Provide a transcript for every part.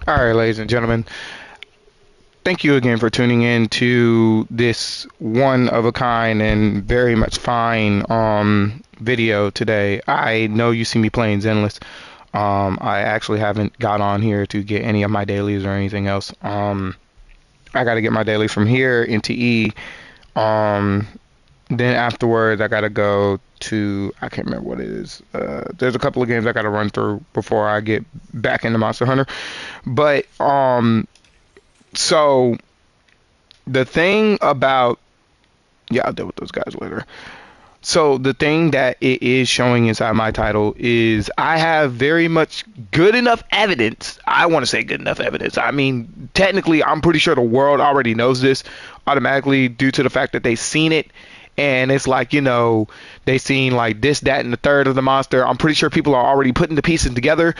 All right, ladies and gentlemen, thank you again for tuning in to this one of a kind and very much fine video today. I know you see me playing Zenless. I actually haven't got on here to get any of my dailies or anything else. I got to get my dailies from here into E. Then afterwards, I got to go to, I can't remember what it is. There's a couple of games I got to run through before I get back into Monster Hunter. But, so the thing about, yeah, I'll deal with those guys later. So the thing that it is showing inside my title is I have very much good enough evidence. I want to say good enough evidence. I mean, technically, I'm pretty sure the world already knows this automatically due to the fact that they've seen it. And it's like, you know, they seen like this, that, and the third of the monster. I'm pretty sure people are already putting the pieces together.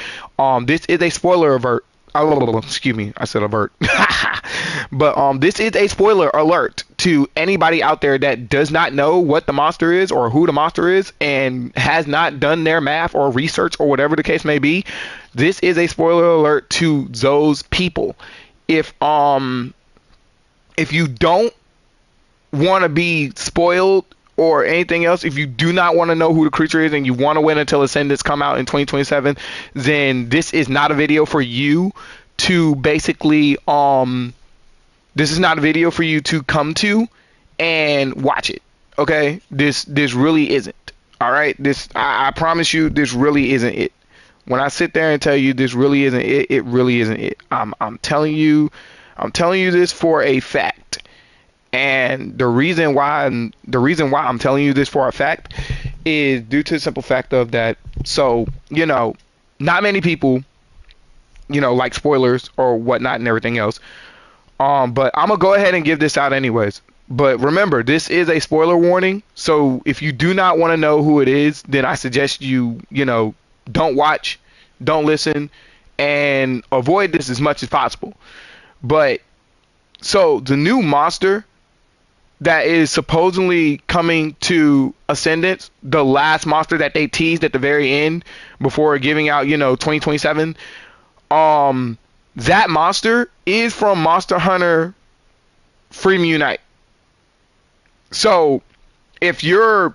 This is a spoiler alert. Excuse me, I said avert. But this is a spoiler alert to anybody out there that does not know what the monster is or who the monster is and has not done their math or research or whatever the case may be. This is a spoiler alert to those people. If you don't want to be spoiled or anything else, if you do not want to know who the creature is and you want to wait until Asendance come out in 2027, then this is not a video for you to basically this is not a video for you to come to and watch it. Okay, this really isn't. All right, I promise you, this really isn't it. When I sit there and tell you this really isn't it, it really isn't it. I'm telling you this for a fact. And the reason why I'm telling you this for a fact is due to the simple fact of that. So, you know, not many people, you know, like spoilers or whatnot and everything else. But I'm gonna go ahead and give this out anyways. But remember, this is a spoiler warning. So if you do not want to know who it is, then I suggest you know, don't watch, don't listen, and avoid this as much as possible. But so the new monster that is supposedly coming to Ascendance, the last monster that they teased at the very end before giving out, you know, 2027, that monster is from Monster Hunter Freedom Unite. So if you're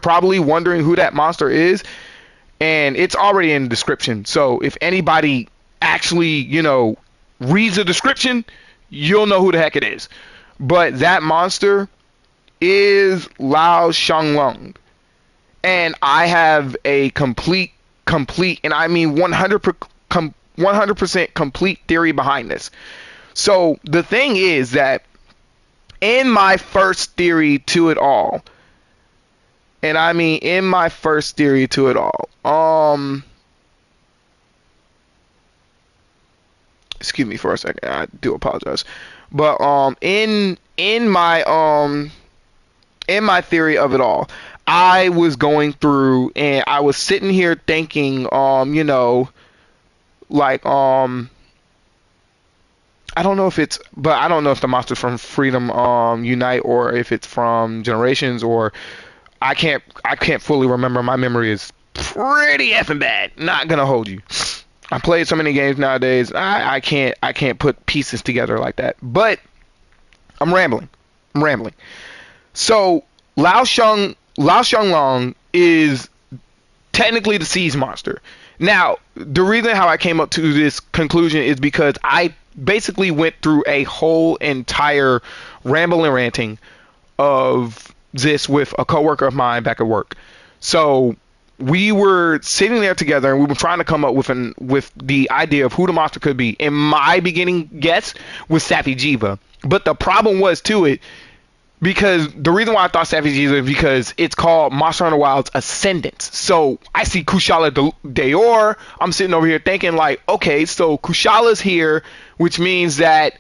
probably wondering who that monster is, and it's already in the description, so if anybody actually, you know, reads the description, you'll know who the heck it is. But that monster is Lao-Shan. And I have a complete, and I mean 100% complete theory behind this. So the thing is that in my first theory to it all, and I mean in my first theory to it all, excuse me for a second, I do apologize. But in my theory of it all, I was going through and I was sitting here thinking, you know, like I don't know if the monster's from Freedom Unite or if it's from Generations, or I can't fully remember. My memory is pretty effing bad. Not gonna hold you. I played so many games nowadays. I can't put pieces together like that. But I'm rambling. So Lao-Shan is technically the Teased monster. Now, the reason how I came up to this conclusion is because I basically went through a whole entire ramble and ranting of this with a coworker of mine back at work. So we were sitting there together and we were trying to come up with the idea of who the monster could be. And my beginning guess was Safi Jiva. But the problem was to it, because the reason why I thought Safi Jiva is because it's called Monster Hunter Wilds Ascendance. So I see Kushala Dayor. I'm sitting over here thinking like, okay, so Kushala's here, which means that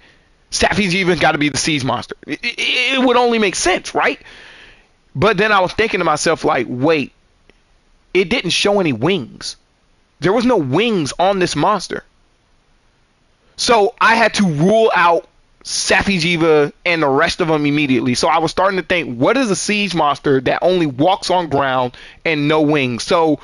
Safi Jiva's got to be the Teased monster. It would only make sense, right? But then I was thinking to myself like, wait, it didn't show any wings. There was no wings on this monster. So I had to rule out Safi Jiva and the rest of them immediately. So I was starting to think, what is a siege monster that only walks on ground and no wings? So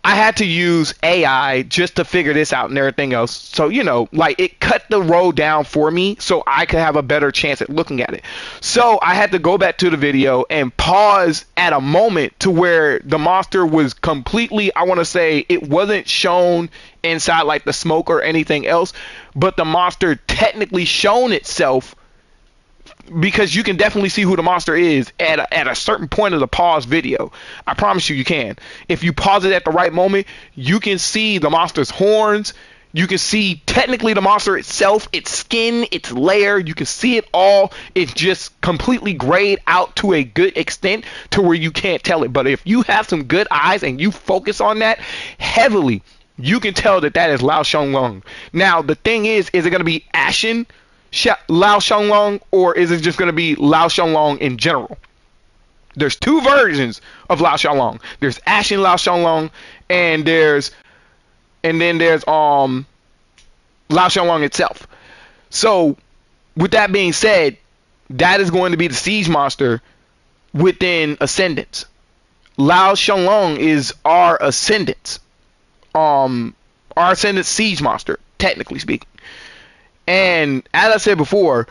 I had to use AI just to figure this out and everything else. So, you know, like it cut the road down for me so I could have a better chance at looking at it. So I had to go back to the video and pause at a moment to where the monster was completely, I want to say, it wasn't shown inside like the smoke or anything else, but the monster technically shown itself, because you can definitely see who the monster is at a certain point of the pause video. I promise you can. If you pause it at the right moment, you can see the monster's horns. You can see technically the monster itself, its skin, its lair. You can see it all. It's just completely grayed out to a good extent to where you can't tell it. But if you have some good eyes and you focus on that heavily, you can tell that that is Lao-Shan. Now, the thing is it going to be Ashen Lao-Shan, or is it just going to be Lao-Shan in general? There's two versions of Lao-Shan. There's Ashen Lao-Shan, and then there's Lao-Shan itself. So with that being said, that is going to be the siege monster within Asendance. Lao-Shan is our Asendance. Our Asendance siege monster, technically speaking. And as I said before,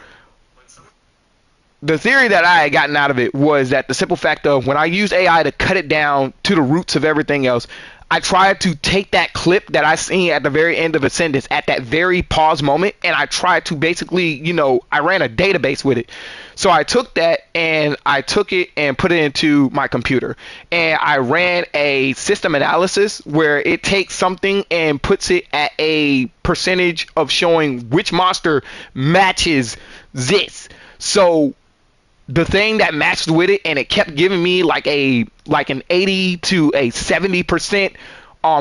the theory that I had gotten out of it was that the simple fact of when I use AI to cut it down to the roots of everything else, I tried to take that clip that I seen at the very end of Ascendance at that very pause moment, and I tried to basically, you know, I ran a database with it. So I took that and I took it and put it into my computer, and I ran a system analysis where it takes something and puts it at a percentage of showing which monster matches this. So the thing that matched with it, and it kept giving me like an 80 to a 70%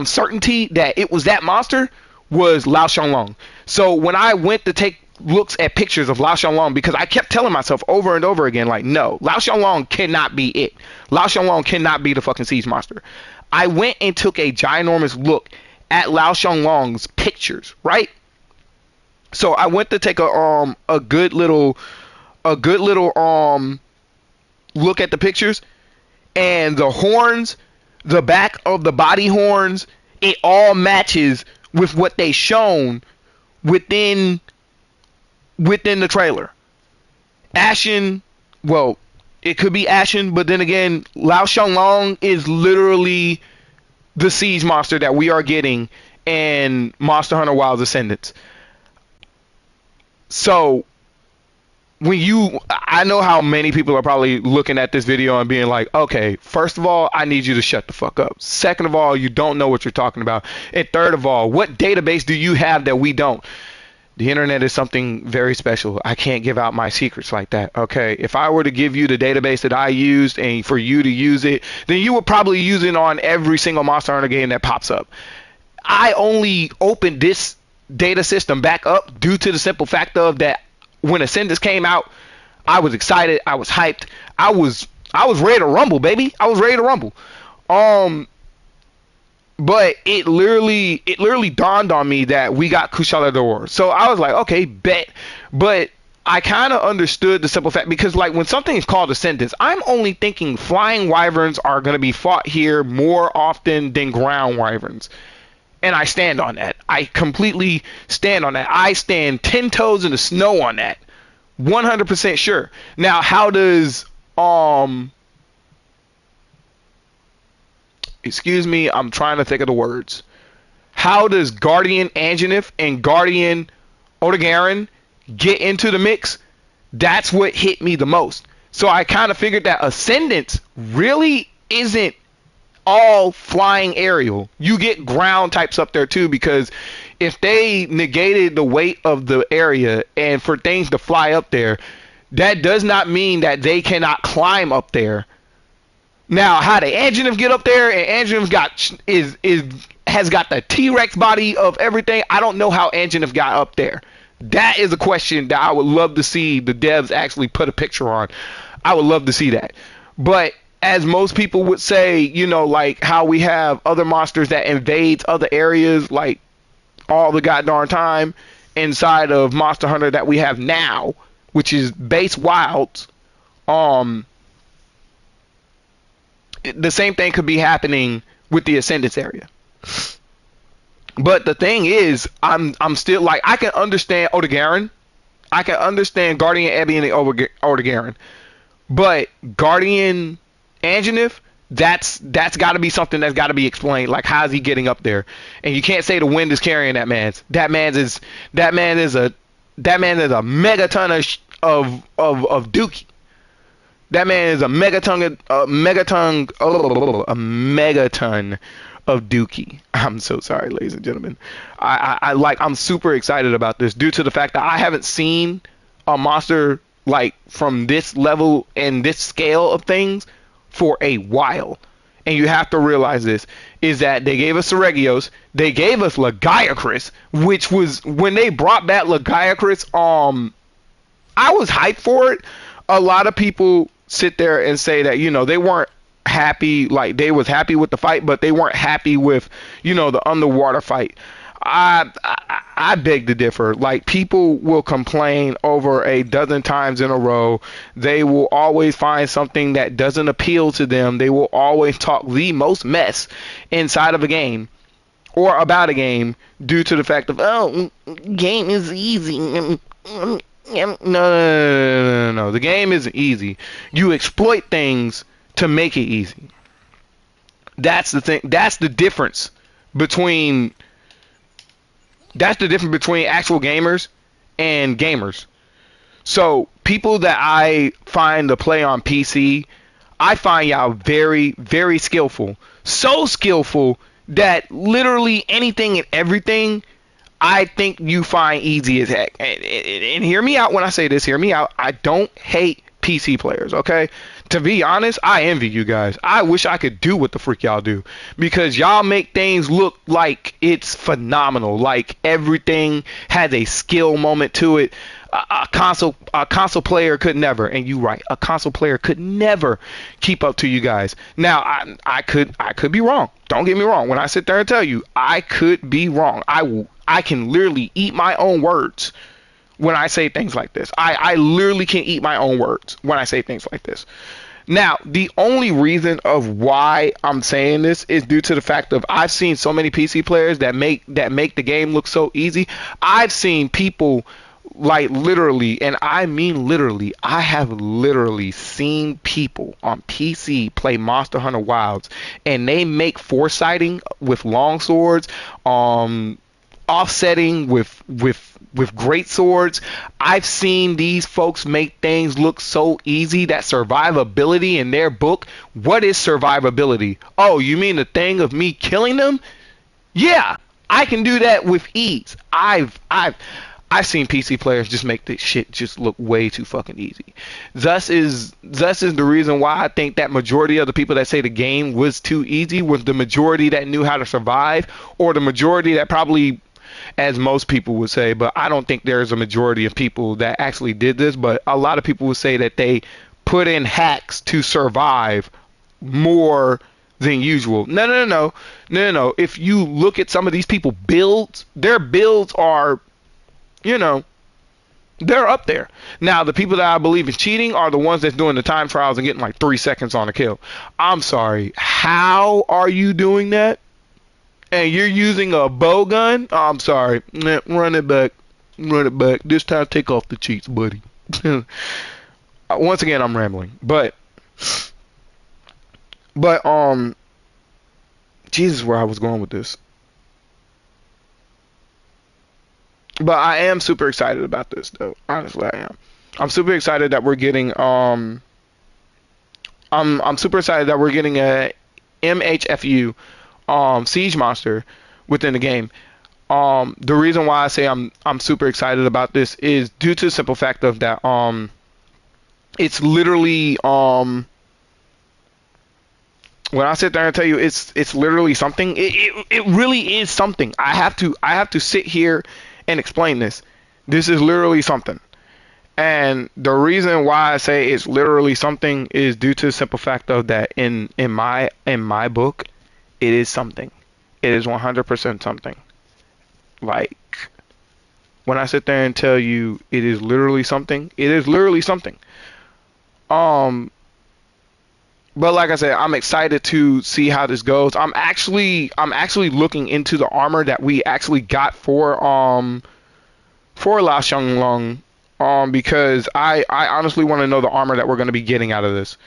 certainty that it was that monster, was Lao-Shan. So when I went to take looks at pictures of Lao-Shan, because I kept telling myself over and over again, like, no, Lao-Shan cannot be it. Lao-Shan cannot be the fucking siege monster. I went and took a ginormous look at Lao-Shan's pictures, right? So I went to take a good little look at the pictures, and the horns, the back of the body horns, it all matches with what they shown within the trailer. Ashen, well, it could be Ashen, but then again, Lao-Shan is literally the siege monster that we are getting in Monster Hunter Wilds Ascendance. So I know how many people are probably looking at this video and being like, okay, first of all, I need you to shut the fuck up. Second of all, you don't know what you're talking about. And third of all, what database do you have that we don't? The internet is something very special. I can't give out my secrets like that, okay? If I were to give you the database that I used and for you to use it, then you would probably use it on every single Monster Hunter game that pops up. I only opened this data system back up due to the simple fact of that when Ascendance came out, I was excited, I was hyped, I was ready to rumble, baby. I was ready to rumble. But it literally dawned on me that we got Kushala Dor. So I was like, okay, bet. But I kind of understood the simple fact, because like when something is called Ascendance, I'm only thinking flying wyverns are going to be fought here more often than ground wyverns. And I stand on that. I completely stand on that. I stand 10 toes in the snow on that. 100% sure. Now, how does excuse me, I'm trying to think of the words. How does Guardian Anjanath and Guardian Odogaron get into the mix? That's what hit me the most. So I kind of figured that Ascendance really isn't all flying aerial. You get ground types up there too, because if they negated the weight of the area and for things to fly up there, that does not mean that they cannot climb up there. Now, how the Anjanath get up there, and Anjanath has got the T-Rex body of everything. I don't know how Anjanath got up there. That is a question that I would love to see the devs actually put a picture on. I would love to see that. But as most people would say, you know, like how we have other monsters that invades other areas like all the goddamn time inside of Monster Hunter that we have now, which is base wilds. The same thing could be happening with the Ascendance area. But the thing is, I'm still like, I can understand Odegarin. I can understand Guardian Ebby and Odegarin. But Guardian Anjanith, that's got to be something that's got to be explained. Like, how's he getting up there? And you can't say the wind is carrying that man's. That man is a megaton of dookie. That man is a megaton of dookie. I'm so sorry, ladies and gentlemen. I'm super excited about this due to the fact that I haven't seen a monster like from this level and this scale of things for a while. And you have to realize this is that they gave us Seregios, they gave us Lagiacrus, which was when they brought back Lagiacrus, I was hyped for it. A lot of people sit there and say that, they weren't happy, like they was happy with the fight, but they weren't happy with, the underwater fight. I beg to differ. Like, people will complain over a dozen times in a row. They will always find something that doesn't appeal to them. They will always talk the most mess inside of a game or about a game due to the fact of, oh, game is easy. No. The game isn't easy. You exploit things to make it easy. That's the thing. That's the difference between actual gamers and gamers. So people that I find to play on PC, I find y'all very, very skillful. So skillful that literally anything and everything I think you find easy as heck. And hear me out when I say this. Hear me out. I don't hate PC players, okay? To be honest, I envy you guys. I wish I could do what the freak y'all do, because y'all make things look like it's phenomenal. Like, everything has a skill moment to it. A console player could never, and you right, a console player could never keep up to you guys. Now, I could be wrong. Don't get me wrong. When I sit there and tell you, I could be wrong. I can literally eat my own words when I say things like this. I literally can eat my own words when I say things like this. Now, the only reason of why I'm saying this is due to the fact of I've seen so many PC players that make the game look so easy. I've seen people, like, literally, and I mean literally, I have literally seen people on PC play Monster Hunter Wilds, and they make foresighting with long swords, offsetting with great swords. I've seen these folks make things look so easy that survivability in their book. What is survivability? Oh, you mean the thing of me killing them? Yeah, I can do that with ease. I've seen PC players just make this shit just look way too fucking easy. Thus is the reason why I think that majority of the people that say the game was too easy was the majority that knew how to survive, or the majority that probably, as most people would say, but I don't think there's a majority of people that actually did this, but a lot of people would say that they put in hacks to survive more than usual. No. If you look at some of these people builds, their builds are, they're up there. Now, the people that I believe in cheating are the ones that's doing the time trials and getting like 3 seconds on a kill. I'm sorry. How are you doing that? And you're using a bow gun? Oh, I'm sorry. Run it back. This time, take off the cheats, buddy. Once again, I'm rambling. But Jesus, where I was going with this. But I am super excited about this, though. Honestly, I am. I'm super excited that we're getting I'm super excited that we're getting a MHFU siege monster within the game. The reason why I say I'm super excited about this is due to the simple fact of that it's literally when I sit there and tell you it's literally something, it really is something. I have to sit here and explain this. This is literally something. And the reason why I say it's literally something is due to the simple fact of that in my book, it is something. It is 100% something. Like, when I sit there and tell you it is literally something, it is literally something. But like I said, I'm excited to see how this goes. I'm actually looking into the armor that we actually got for Lao-Shan, because I honestly want to know the armor that we're going to be getting out of this.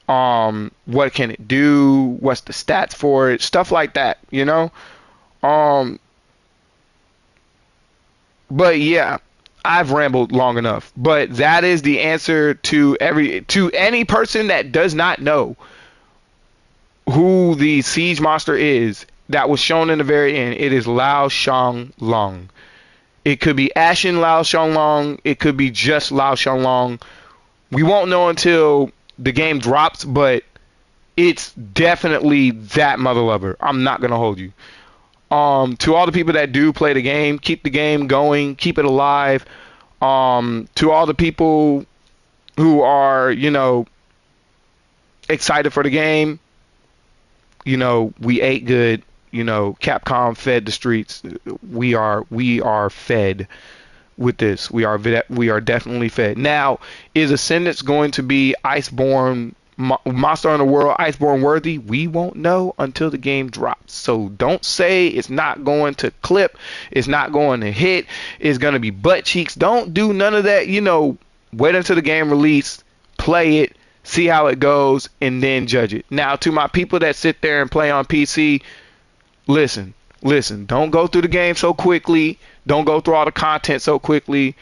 What can it do? What's the stats for it? Stuff like that, you know? Um, but yeah, I've rambled long enough. But that is the answer to any person that does not know who the siege monster is that was shown in the very end. It is Lao-Shan. It could be Ashen Lao-Shan. It could be just Lao-Shan. We won't know until the game drops, but it's definitely that mother lover. I'm not gonna hold you. To all the people that do play the game, keep the game going, keep it alive. To all the people who are, excited for the game, we ate good. Capcom fed the streets. We are fed with this. We are definitely fed. Now, is Ascendance going to be Iceborne Monster in the World Iceborne worthy? We won't know until the game drops. So don't say it's not going to clip, it's not going to hit, it's going to be butt cheeks. Don't do none of that. Wait until the game release, play it, see how it goes, and then judge it. Now, to my people that sit there and play on PC, listen. Don't go through the game so quickly. Don't go through all the content so quickly.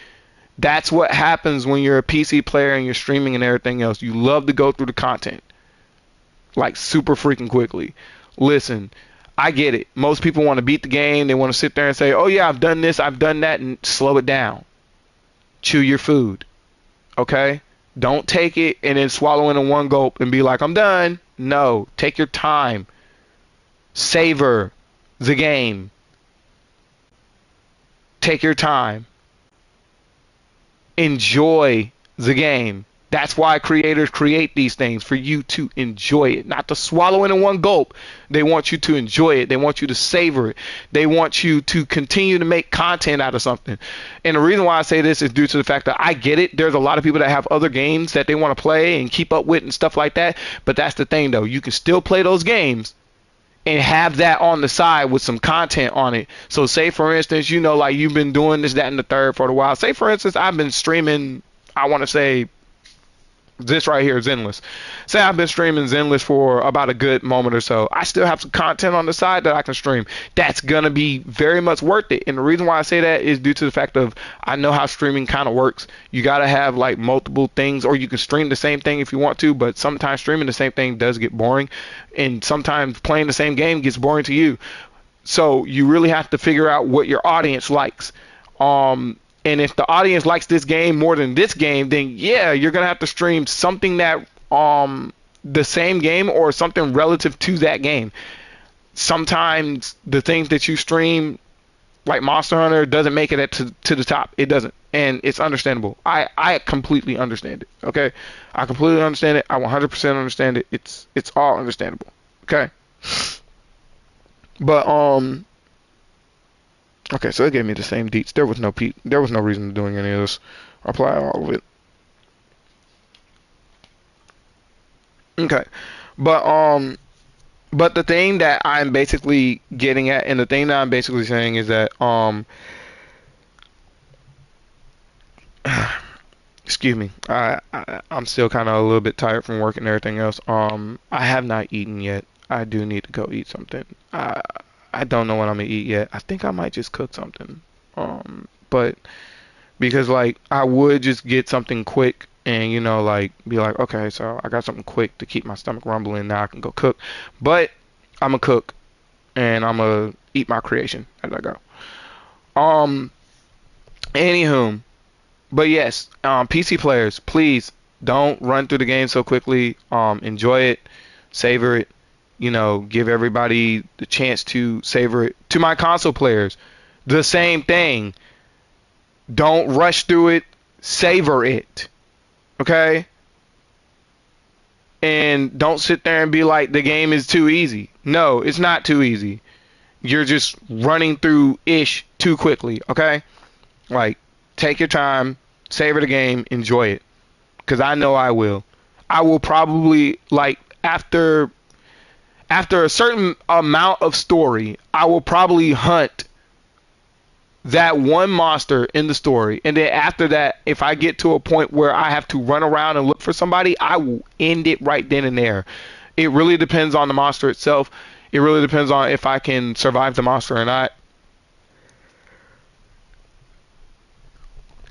That's what happens when you're a PC player and you're streaming and everything else. You love to go through the content like super freaking quickly. Listen, I get it. Most people want to beat the game. They want to sit there and say, oh yeah, I've done this, I've done that, and slow it down. Chew your food. Okay? Don't take it and then swallow it in one gulp and be like, I'm done. No, take your time. Savor the game. Take your time. Enjoy the game. That's why creators create these things, for you to enjoy it, not to swallow it in one gulp. They want you to enjoy it. They want you to savor it. They want you to continue to make content out of something. And the reason why I say this is due to the fact that I get it. There's a lot of people that have other games that they want to play and keep up with and stuff like that. But that's the thing, though. You can still play those games and have that on the side with some content on it. So say for instance, like you've been doing this, that, and the third for a while. Say for instance, I've been streaming, I want to say this right here, Zenless. Say I've been streaming Zenless for about a good moment or so. I still have some content on the side that I can stream. That's going to be very much worth it. And the reason why I say that is due to the fact of I know how streaming kind of works. You got to have like multiple things, or you can stream the same thing if you want to, but sometimes streaming the same thing does get boring. And sometimes playing the same game gets boring to you. So you really have to figure out what your audience likes. And if the audience likes this game more than this game, then yeah, you're gonna have to stream something that the same game or something relative to that game. Sometimes the things that you stream, like Monster Hunter, doesn't make it to the top. It doesn't, and it's understandable. I completely understand it. Okay, I completely understand it. I 100% understand it. It's all understandable. Okay, but okay, so it gave me the same deets. There was no reason to doing any of this. Apply all of it. Okay. But the thing that I'm basically getting at, and the thing that I'm basically saying is that excuse me. I'm still kind of a little bit tired from work and everything else. I have not eaten yet. I do need to go eat something. I don't know what I'm gonna eat yet. I think I might just cook something. But because like I would just get something quick and like be like, okay, so I got something quick to keep my stomach rumbling. Now I can go cook. But I'm gonna cook and I'm gonna eat my creation as I go. Um, Anywho, but yes, PC players, please don't run through the game so quickly. Enjoy it, savor it. Give everybody the chance to savor it. To my console players, the same thing. Don't rush through it. Savor it. Okay? And don't sit there and be like, the game is too easy. No, it's not too easy. You're just running through ish too quickly. Okay? Like, take your time. Savor the game. Enjoy it. Because I know I will. I will probably, like, after a certain amount of story, I will probably hunt that one monster in the story, and then after that, if I get to a point where I have to run around and look for somebody, I will end it right then and there. It really depends on the monster itself. It really depends on if I can survive the monster or not.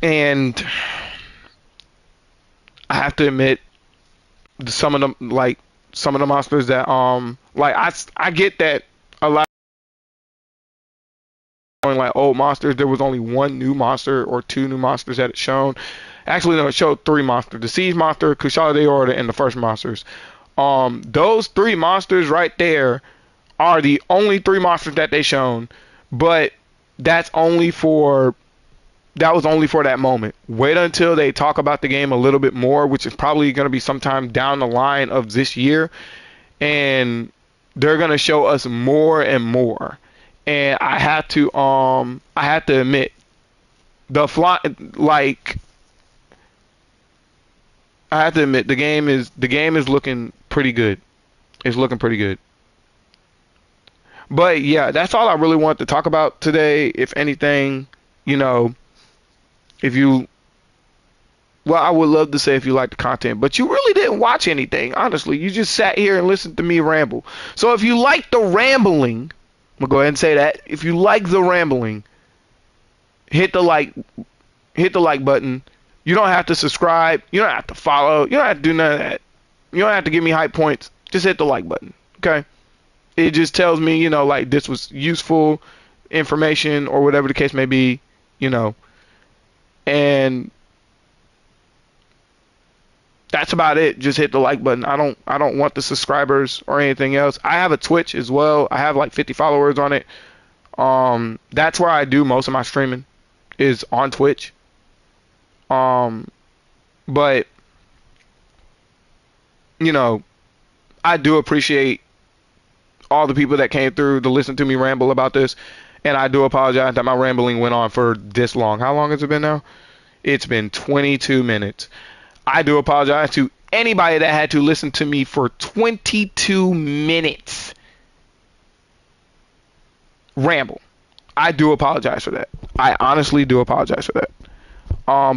And I have to admit, some of them, like some of the monsters that like I get that a lot of like old monsters, there was only one new monster or two new monsters that it shown. Actually, no, it showed three monsters: the Siege monster, Kushala de Order, and the first monsters. Those three monsters right there are the only three monsters that they shown, but that's only for that was only for that moment. Wait until they talk about the game a little bit more, which is probably going to be sometime down the line of this year, and they're going to show us more and more. And I have to admit, like I have to admit the game is looking pretty good. It's looking pretty good. But yeah, that's all I really want to talk about today. If anything, you know, if you, well, I would love to say if you like the content, but you really didn't watch anything, honestly. You just sat here and listened to me ramble. So if you like the rambling, I'm gonna go ahead and say that. If you like the rambling, hit the like button. You don't have to subscribe. You don't have to follow. You don't have to do none of that. You don't have to give me hype points. Just hit the like button. Okay? It just tells me, like this was useful information or whatever the case may be, and that's about it. Just hit the like button. I don't want the subscribers or anything else. I have a Twitch as well. I have like 50 followers on it. That's where I do most of my streaming is on Twitch. But I do appreciate all the people that came through to listen to me ramble about this, and I do apologize that my rambling went on for this long. How long has it been now? It's been 22 minutes. I do apologize to anybody that had to listen to me for 22 minutes ramble. I do apologize for that. I honestly do apologize for that.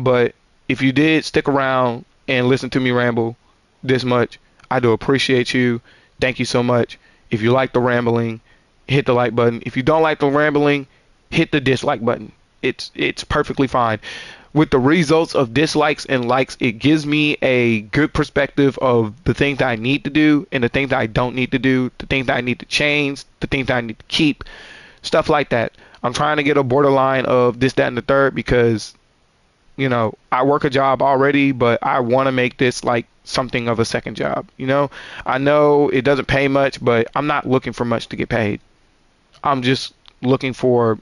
But if you did stick around and listen to me ramble this much, I do appreciate you. Thank you so much. If you like the rambling, hit the like button. If you don't like the rambling, hit the dislike button. It's perfectly fine. With the results of dislikes and likes, it gives me a good perspective of the things that I need to do and the things that I don't need to do, the things that I need to change, the things that I need to keep, stuff like that. I'm trying to get a borderline of this, that, and the third because, I work a job already, but I want to make this like something of a second job. I know it doesn't pay much, but I'm not looking for much to get paid. I'm just looking for,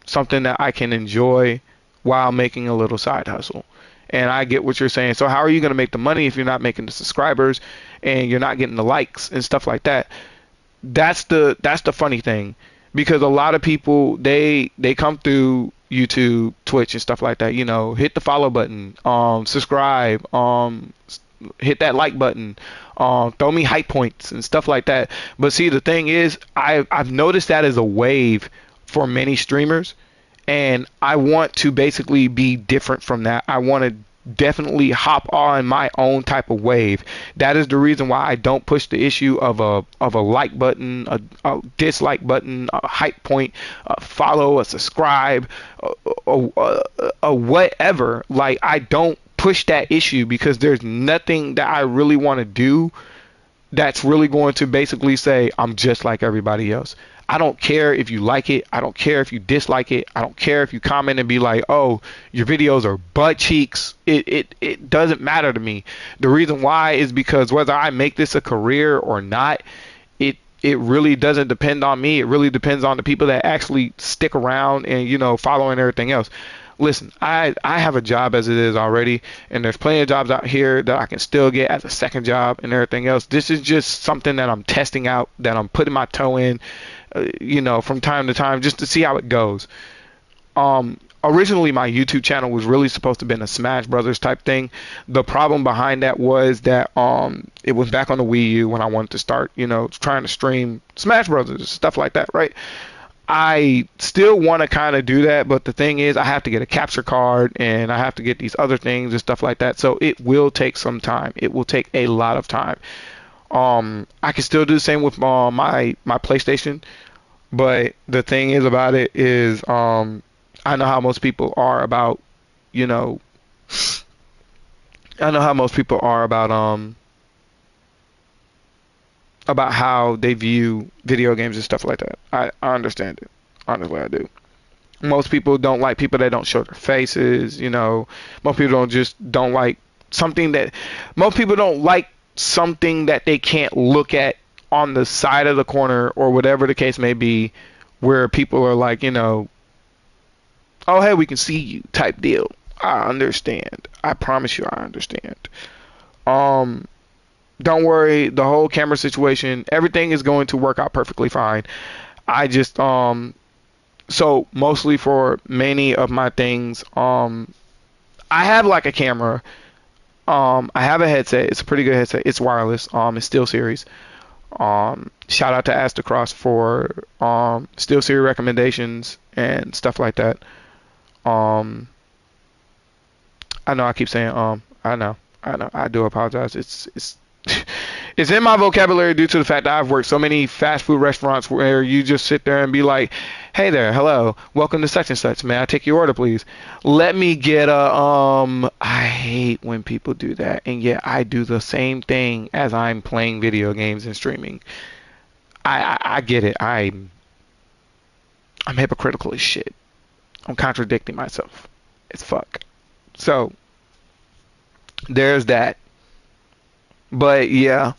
something that I can enjoy while making a little side hustle. And I get what you're saying. So how are you going to make the money if you're not making the subscribers and you're not getting the likes and stuff like that? That's the funny thing, because a lot of people, they come through YouTube, Twitch, and stuff like that. Hit the follow button, subscribe, hit that like button, throw me hype points and stuff like that. But see, the thing is, I've noticed that as a wave for many streamers, and I want to basically be different from that. I want to definitely hop on my own type of wave. That is the reason why I don't push the issue of a like button, a dislike button, a hype point, a follow, a subscribe, a whatever. Like, I don't push that issue because there's nothing that I really want to do that's really going to basically say I'm just like everybody else. I don't care if you like it. I don't care if you dislike it. I don't care if you comment and be like, oh, your videos are butt cheeks. It doesn't matter to me. The reason why is because whether I make this a career or not, it really doesn't depend on me. It really depends on the people that actually stick around and, following everything else. Listen, I have a job as it is already, and there's plenty of jobs out here that I can still get as a second job and everything else. This is just something that I'm testing out, that I'm putting my toe in, from time to time, just to see how it goes. originally my YouTube channel was really supposed to have been a Smash Brothers type thing. The problem behind that was that it was back on the Wii U when I wanted to start, trying to stream Smash Brothers, stuff like that, right? I still want to kind of do that, but the thing is I have to get a capture card and I have to get these other things and stuff like that. So it will take some time. It will take a lot of time. I can still do the same with my PlayStation, but the thing is about it is I know how most people are about, you know, I know how most people are about how they view video games and stuff like that. I understand it. Honestly, I do. Most people don't like people that don't show their faces, Most people don't like something that most people don't like something that they can't look at on the side of the corner or whatever the case may be, where people are like, oh hey, we can see you type deal. I understand. I promise you I understand. Don't worry, the whole camera situation, everything is going to work out perfectly fine. I just so mostly for many of my things, I have like a camera. I have a headset. It's a pretty good headset. It's wireless. It's SteelSeries. Shout out to Astacross for SteelSeries recommendations and stuff like that. I know I keep saying I know. I do apologize. It's it's in my vocabulary due to the fact that I've worked so many fast food restaurants where you just sit there and be like, "Hey there, hello, welcome to such and such. May I take your order, please?" Let me get a I hate when people do that, and yet I do the same thing as I'm playing video games and streaming. I get it. I'm hypocritical as shit. I'm contradicting myself. It's fuck. So there's that. But yeah,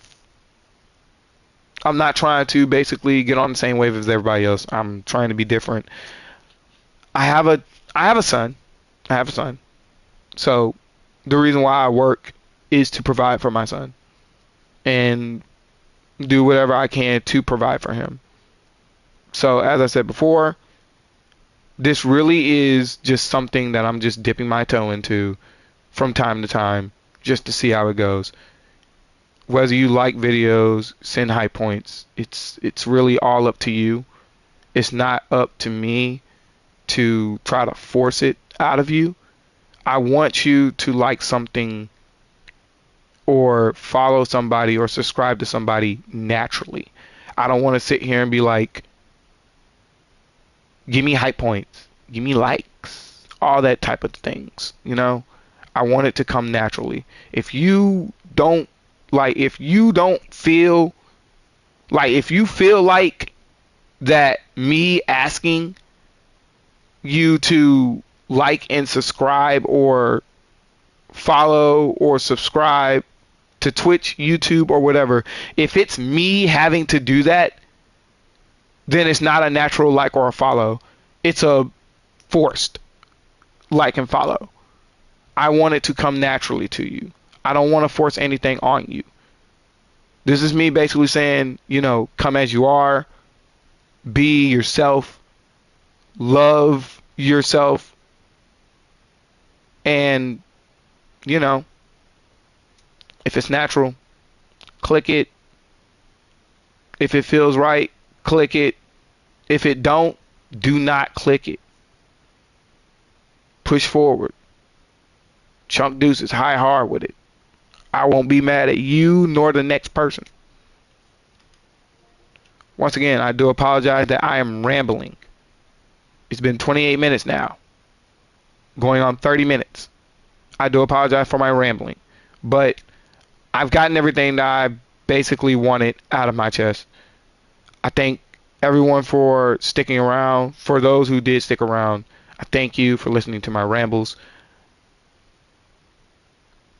I'm not trying to basically get on the same wave as everybody else. I'm trying to be different. I have a son. I have a son. So the reason why I work is to provide for my son and do whatever I can to provide for him. So as I said before, this really is just something that I'm just dipping my toe into from time to time just to see how it goes. Whether you like videos, send high points. It's really all up to you. It's not up to me to try to force it out of you. I want you to like something or follow somebody or subscribe to somebody naturally. I don't want to sit here and be like, give me hype points, give me likes, all that type of things, I want it to come naturally. If you feel like that me asking you to like and subscribe or follow or subscribe to Twitch, YouTube, or whatever, if it's me having to do that, then it's not a natural like or a follow. It's a forced like and follow. I want it to come naturally to you. I don't want to force anything on you. This is me basically saying, come as you are, be yourself, love yourself, and, if it's natural, click it. If it feels right, click it. If it don't, do not click it. Push forward. Chunk deuces, high hard with it. I won't be mad at you nor the next person. Once again, I do apologize that I am rambling. It's been 28 minutes now, going on 30 minutes. I do apologize for my rambling, but I've gotten everything that I basically wanted out of my chest. I thank everyone for sticking around. For those who did stick around, I thank you for listening to my rambles.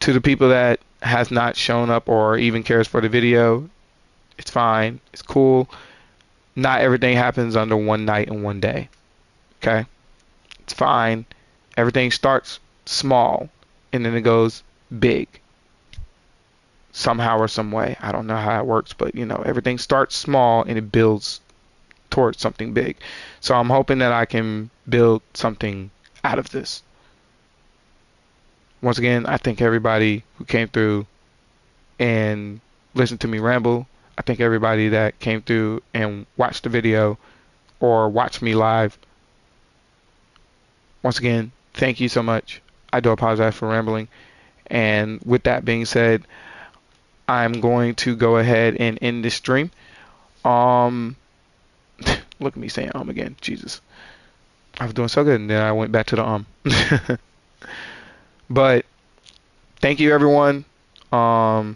To the people that has not shown up or even cares for the video, it's fine. It's cool. Not everything happens under one night and one day. Okay? It's fine. Everything starts small and then it goes big. Somehow or some way. I don't know how it works, but everything starts small and it builds towards something big. So I'm hoping that I can build something out of this. Once again, I thank everybody who came through and listened to me ramble. I thank everybody that came through and watched the video or watched me live. Once again, thank you so much. I do apologize for rambling. And with that being said, I'm going to go ahead and end this stream. Look at me saying again. Jesus. I was doing so good and then I went back to the But thank you everyone. Dang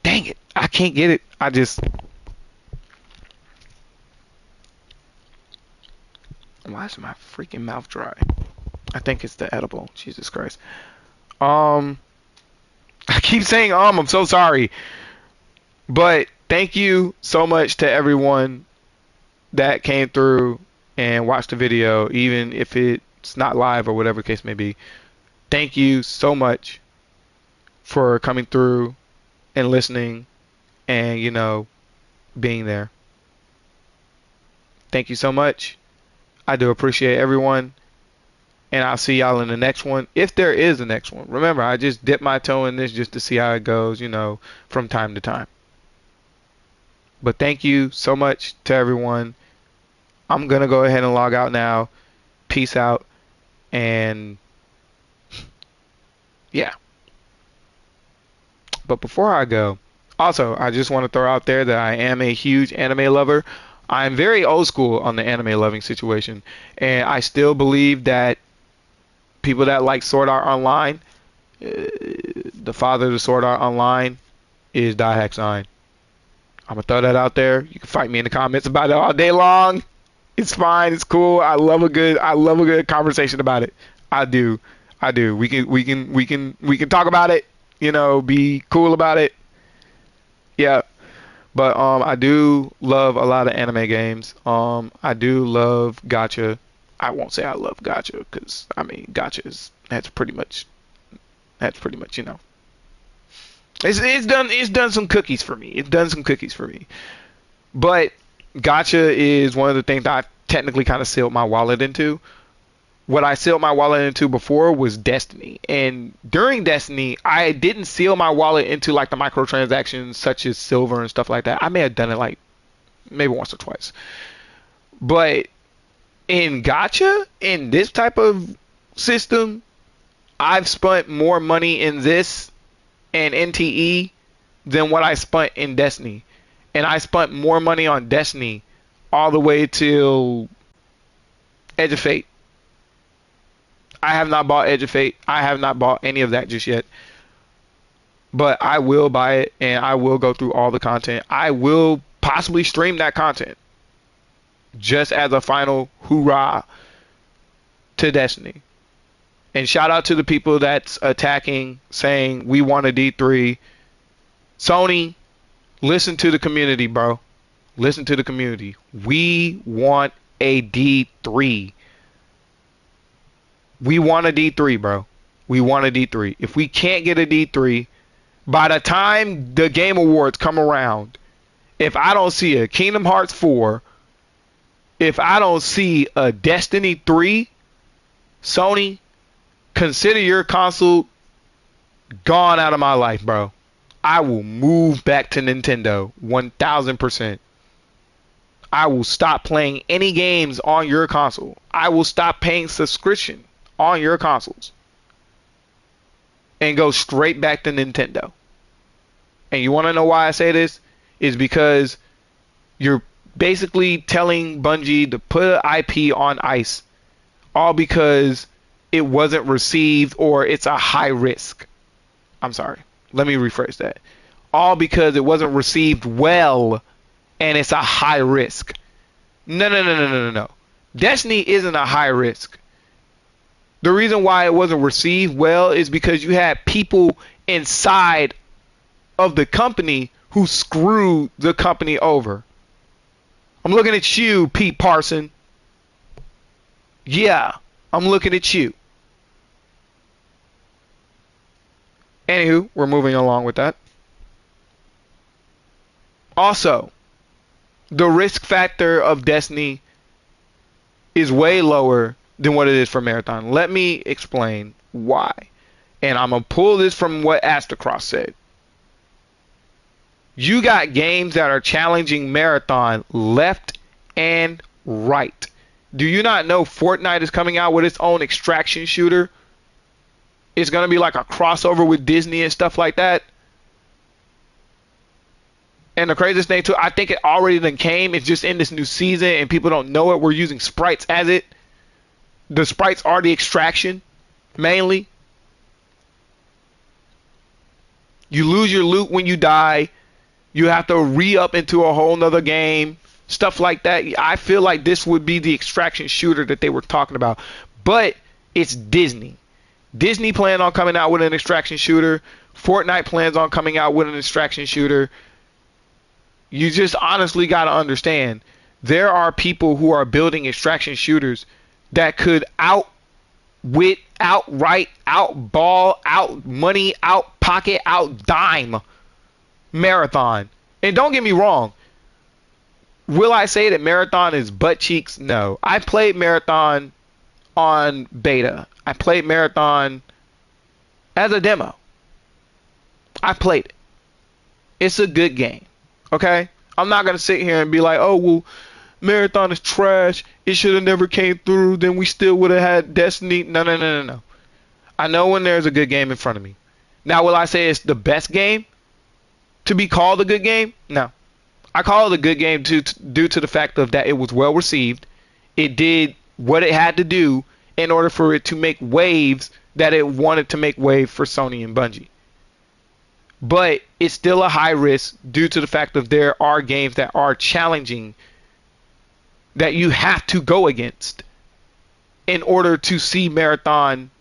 it. I can't get it. Why is my freaking mouth dry? I think it's the edible. Jesus Christ. I keep saying I'm so sorry. But thank you so much to everyone that came through and watched the video, even if it's not live or whatever the case may be. Thank you so much for coming through and listening and, being there. Thank you so much. I do appreciate everyone. And I'll see y'all in the next one, if there is a next one. Remember, I just dip my toe in this just to see how it goes, from time to time. But thank you so much to everyone. I'm going to go ahead and log out now. Peace out. And yeah. But before I go, also, I just want to throw out there that I am a huge anime lover. I'm very old school on the anime loving situation. And I still believe that people that like Sword Art Online, the father of the Sword Art Online is Daihack-san. I'm going to throw that out there. You can fight me in the comments about it all day long. It's fine. It's cool. I love a good conversation about it. I do. We can talk about it, be cool about it. Yeah. But I do love a lot of anime games. I do love gacha. I won't say I love gacha because gacha that's pretty much it's done some cookies for me. It's done some cookies for me. But gacha is one of the things that I technically kind of sealed my wallet into. What I sealed my wallet into before was Destiny. And during Destiny, I didn't seal my wallet into like the microtransactions such as silver and stuff like that. I may have done it like maybe once or twice. But in gacha, in this type of system, I've spent more money in this and NTE than what I spent in Destiny. And I spent more money on Destiny all the way till Edge of Fate. I have not bought Edge of Fate. I have not bought any of that just yet. But I will buy it and I will go through all the content. I will possibly stream that content just as a final hoorah to Destiny. And shout out to the people that's attacking, saying we want a D3. Sony, listen to the community, bro. Listen to the community. We want a D3. We want a D3, bro. We want a D3. If we can't get a D3, by the time the Game Awards come around, if I don't see a Kingdom Hearts 4, if I don't see a Destiny 3, Sony, consider your console gone out of my life, bro. I will move back to Nintendo 1000%. I will stop playing any games on your console. I will stop paying subscription on your consoles and go straight back to Nintendo. And you want to know why I say this? Is because you're basically telling Bungie to put an IP on ice, all because it wasn't received or it's a high risk. I'm sorry. Let me rephrase that. All because it wasn't received well and it's a high risk. No. Destiny isn't a high risk. The reason why it wasn't received well is because you had people inside of the company who screwed the company over. I'm looking at you, Pete Parson. Yeah, I'm looking at you. Anywho, we're moving along with that. Also, the risk factor of Destiny is way lower than what it is for Marathon. Let me explain why. And I'm going to pull this from what Astacross said. You got games that are challenging Marathon left and right. Do you not know Fortnite is coming out with its own extraction shooter? It's going to be like a crossover with Disney and stuff like that. And the craziest thing too, I think it already done came. It's just in this new season and people don't know it. We're using sprites as it. The sprites are the extraction, mainly. You lose your loot when you die. You have to re-up into a whole nother game. Stuff like that. I feel like this would be the extraction shooter that they were talking about. But it's Disney. Disney plans on coming out with an extraction shooter. Fortnite plans on coming out with an extraction shooter. You just honestly got to understand, there are people who are building extraction shooters that could outwit, outright, outball, out money, out pocket, out dime Marathon. And don't get me wrong, will I say that Marathon is butt cheeks? No. I played Marathon on beta. I played Marathon as a demo. I played it. It's a good game. Okay? I'm not going to sit here and be like, oh, well, Marathon is trash. It should have never came through. Then we still would have had Destiny. No. I know when there's a good game in front of me. Now, will I say it's the best game to be called a good game? No. I call it a good game due to the fact of that it was well received. It did what it had to do in order for it to make waves that it wanted to make wave for Sony and Bungie. But it's still a high risk due to the fact of there are games that are challenging that you have to go against in order to see Marathon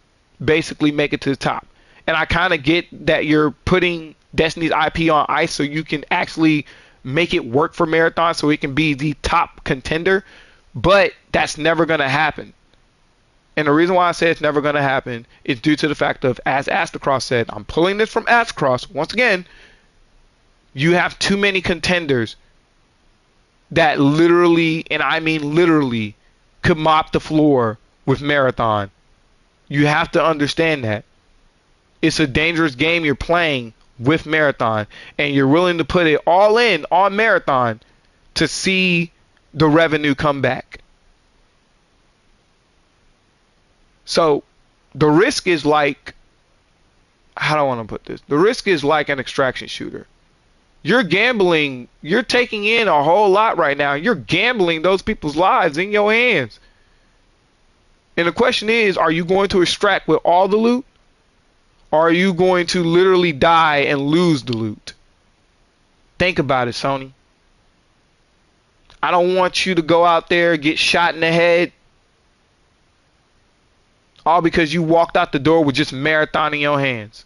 basically make it to the top. And I kind of get that you're putting Destiny's IP on ice so you can actually make it work for Marathon so it can be the top contender, but that's never going to happen. And the reason why I say it's never going to happen is due to the fact of, as Astacross said, I'm pulling this from Astacross, once again, you have too many contenders that literally, and I mean literally, could mop the floor with Marathon. You have to understand that. It's a dangerous game you're playing with Marathon, and you're willing to put it all in on Marathon to see the revenue come back. So the risk is like, how do I want to put this? The risk is like an extraction shooter. You're gambling, you're taking in a whole lot right now. You're gambling those people's lives in your hands. And the question is, are you going to extract with all the loot? Or are you going to literally die and lose the loot? Think about it, Sony. I don't want you to go out there, get shot in the head, all because you walked out the door with just Marathon in your hands.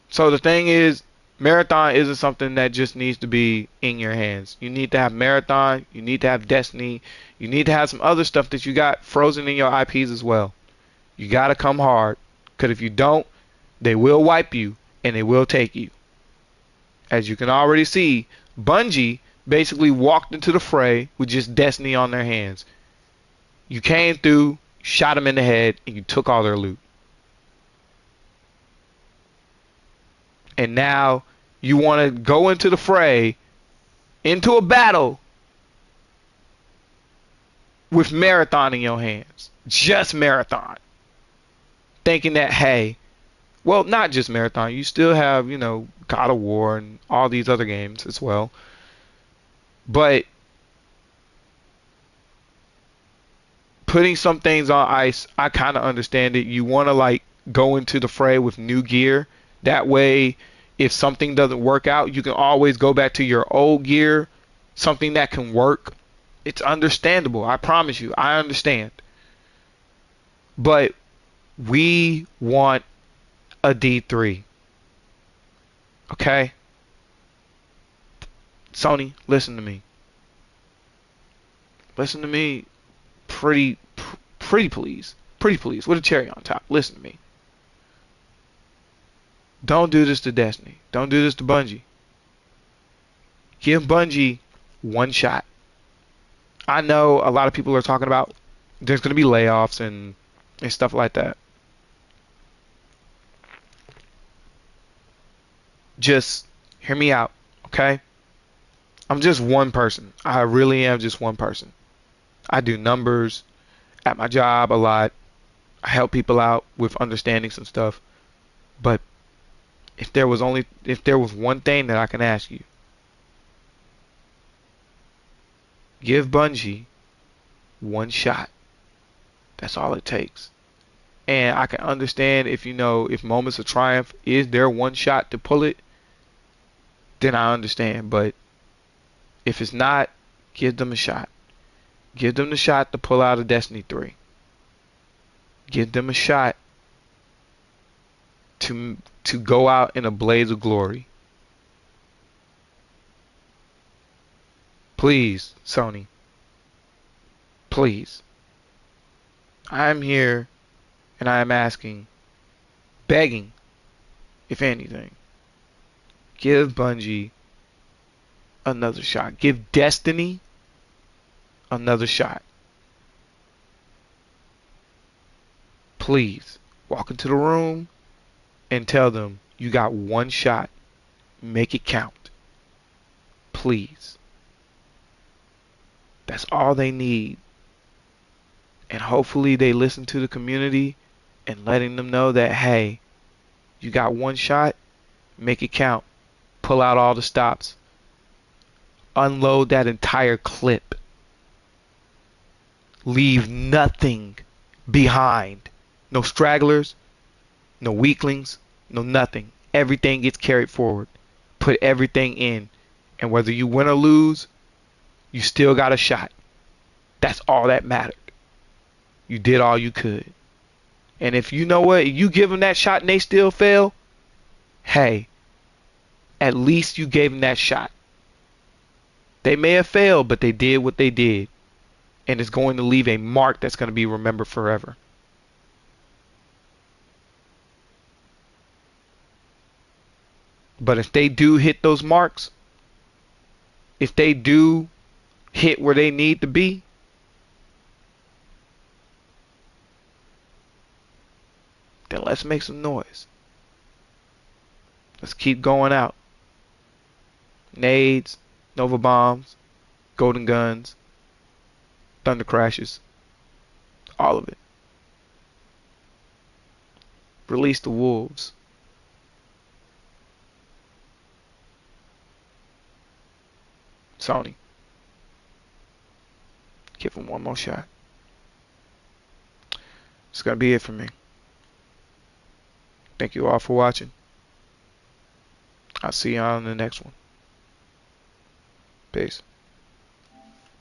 So the thing is, Marathon isn't something that just needs to be in your hands. You need to have Marathon, you need to have Destiny, you need to have some other stuff that you got frozen in your IPs as well. You got to come hard, because if you don't, they will wipe you and they will take you. As you can already see, Bungie basically walked into the fray with just Destiny on their hands. You came through, shot them in the head, and you took all their loot. And now you want to go into the fray, into a battle with Marathon in your hands. Just Marathon. Thinking that, hey, well, not just Marathon. You still have, God of War and all these other games as well. But putting some things on ice, I kind of understand it. You want to go into the fray with new gear. That way, if something doesn't work out, you can always go back to your old gear, something that can work. It's understandable. I promise you, I understand. But we want a D3. Okay? Sony, listen to me. Listen to me. Pretty please. Pretty please. With a cherry on top. Listen to me. Don't do this to Destiny. Don't do this to Bungie. Give Bungie One shot. I know a lot of people are talking about there's going to be layoffs and stuff like that. Just hear me out, okay? I'm just one person. I really am just one person. I do numbers at my job a lot. I help people out with understanding some stuff. But if there was one thing that I can ask you, give Bungie one shot. That's all it takes. And I can understand if if Moments of Triumph is their one shot to pull it, then I understand. But if it's not, give them a shot. Give them the shot to pull out of Destiny 3. Give them a shot to go out in a blaze of glory. Please, Sony. Please. I'm here and I am asking, begging, if anything, give Bungie another shot. Give Destiny another shot. Please walk into the room and tell them you got one shot. Make it count. Please. That's all they need. And hopefully they listen to the community and letting them know that, hey, you got one shot, make it count. Pull out all the stops. Unload that entire clip. Leave nothing behind. No stragglers, no weaklings, no nothing. Everything gets carried forward. Put everything in. And whether you win or lose, you still got a shot. That's all that mattered. You did all you could. And if you know what, you give them that shot and they still fail, hey, at least you gave them that shot. They may have failed, but they did what they did. And it's going to leave a mark that's going to be remembered forever. But if they do hit those marks, if they do hit where they need to be, then let's make some noise. Let's keep going out. Nades, Nova Bombs, Golden Guns, Thunder Crashes, all of it. Release the wolves. Sony, give them one more shot. It's going to be it for me. Thank you all for watching. I'll see you on the next one. Peace.